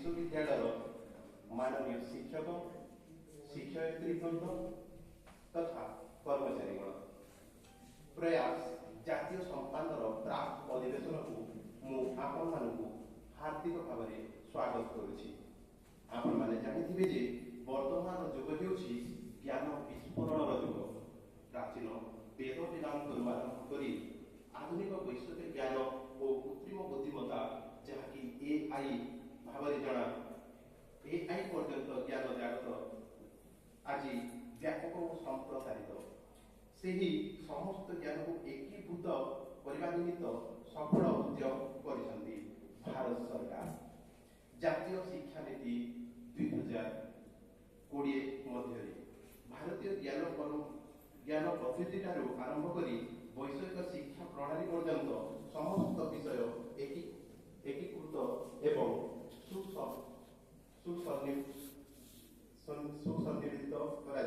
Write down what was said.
विश्वविद्यालय माननीय शिक्षक शिक्षयित्रीवृंद तथा कर्मचारीगण प्रयास जातीय संस्थानर प्राक अधिवेशन को आपण हार्दिक भाव में स्वागत करुछि। आपण माने जानिथिबे जे वर्तमान युग हेउछि ज्ञान विस्फोरणर युग। प्राचीन वेद वेदांत आरंभ करी आधुनिक वैषयिक ज्ञान और कृत्रिम बुद्धिमत्ता जहाँकि एआई भाव जना एआई पर्यंत ज्ञान जगत आज व्यापक और संप्रसारित सेही समस्त ज्ञान को एकीभूत करने निमित्त सफल उद्यम करिसंती भारत सरकार। जातीय शिक्षा नीति 2020 मध्य भारतीय ज्ञान पद्धति आरंभ करी वैषयिक शिक्षा प्रणाली पर्यंत समस्त विषय एकीकृत एवं सुसंनिहित करा